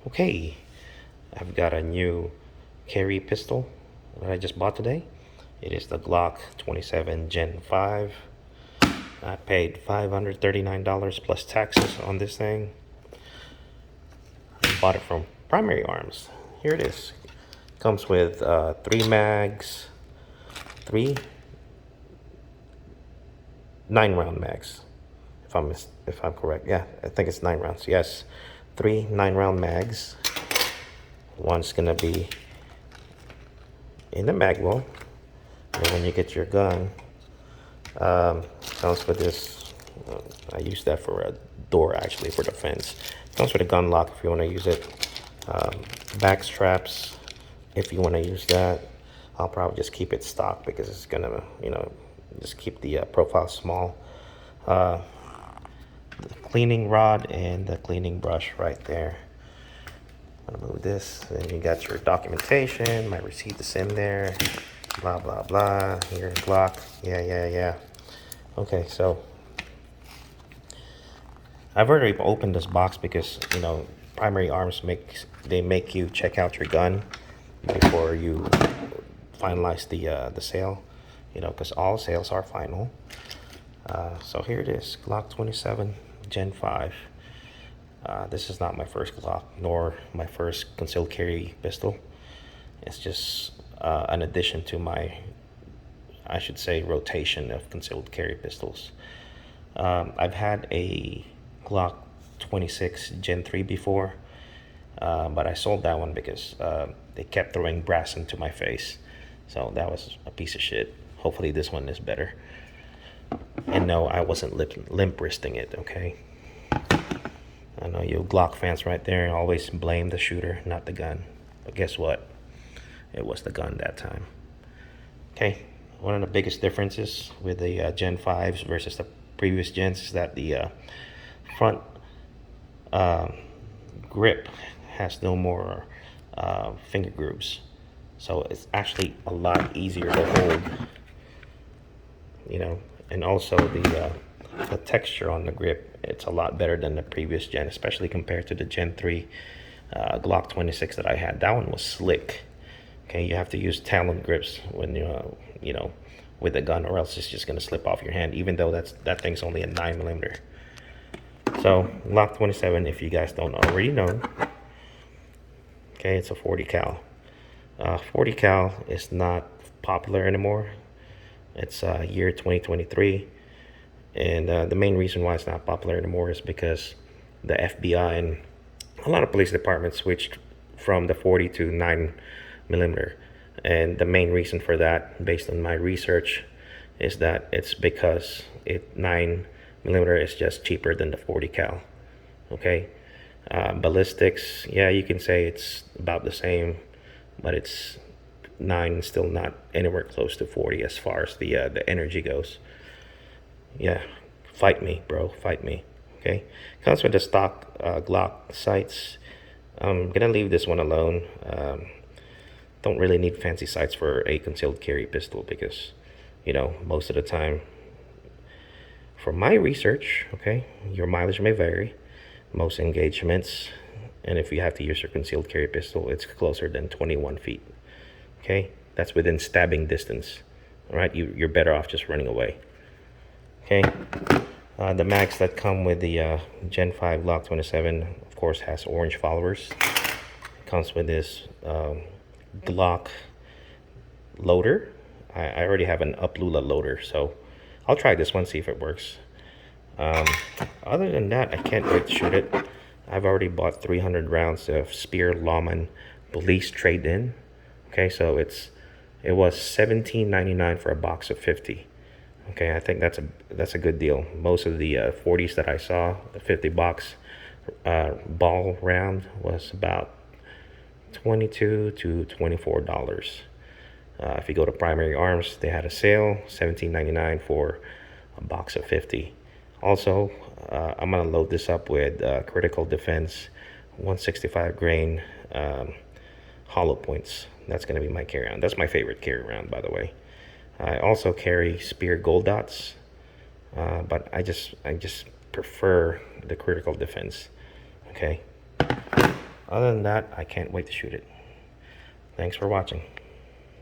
Okay, I've got a new carry pistol that I just bought today. It is the Glock 27 Gen 5. I paid $539 plus taxes on this thing. I bought it from Primary Arms. Here it is. Comes with 3 mags, three 9-round mags. If I'm correct, yeah, I think it's 9 rounds. Yes, 3 9-round mags. One's gonna be in the mag well. And when you get your gun, comes with this. I use that for a door, actually, for the fence. Comes with a gun lock if you want to use it. Back straps if you want to use that. I'll probably just keep it stock because it's gonna, just keep the profile small. The cleaning rod and the cleaning brush right there. I'm gonna move this. Then you got your documentation. My receipt is in there. Blah blah blah. Here, Glock. Yeah. Okay, so I've already opened this box because Primary Arms make you check out your gun before you finalize the sale. Because all sales are final. So here it is, Glock 27 Gen 5. This is not my first Glock, nor my first concealed carry pistol. It's just an addition to my, I should say, rotation of concealed carry pistols. I've had a Glock 26 Gen 3 before, but I sold that one because they kept throwing brass into my face. So that was a piece of shit. Hopefully this one is better. And no, I wasn't limp wristing it, okay? I know you Glock fans right there always blame the shooter, not the gun. But guess what? It was the gun that time. Okay, one of the biggest differences with the Gen 5s versus the previous gens is that the front grip has no more finger grooves. So it's actually a lot easier to hold, and also the texture on the grip, it's a lot better than the previous gen, especially compared to the Gen 3 Glock 26 that I had. That one was slick. Okay, you have to use Talon grips when with the gun, or else it's just gonna slip off your hand, even though that thing's only a 9mm. So Glock 27, if you guys don't already know, okay, it's a 40 cal. 40 cal is not popular anymore. It's year 2023, and the main reason why it's not popular anymore is because the FBI and a lot of police departments switched from the 40 to 9mm. And the main reason for that, based on my research, is that it's because 9mm is just cheaper than the 40 cal. Okay, ballistics, yeah, you can say it's about the same, but it's 9 still not anywhere close to 40 as far as the energy goes. Yeah, fight me, bro, fight me. Okay, comes with the stock Glock sights. I'm gonna leave this one alone. Don't really need fancy sights for a concealed carry pistol because, most of the time, from my research, okay, your mileage may vary. Most engagements, and if you have to use your concealed carry pistol, it's closer than 21 feet. Okay, that's within stabbing distance. All right, you're better off just running away. Okay, the mags that come with the Gen 5 Glock 27, of course, has orange followers. It comes with this Glock loader. I already have an Uplula loader, so I'll try this one, see if it works. Other than that, I can't wait to shoot it. I've already bought 300 rounds of Spear Lawman Police trade-in. Okay, so it was $17.99 for a box of 50. Okay, I think that's a good deal. Most of the 40s that I saw, the 50 box ball round was about $22 to $24. If you go to Primary Arms, they had a sale, $17.99 for a box of 50. Also, I'm gonna load this up with Critical Defense 165 grain hollow points. That's gonna be my carry-on. That's my favorite carry-round, by the way. I also carry Spear Gold Dots, but I just prefer the Critical Defense. Okay. Other than that, I can't wait to shoot it. Thanks for watching.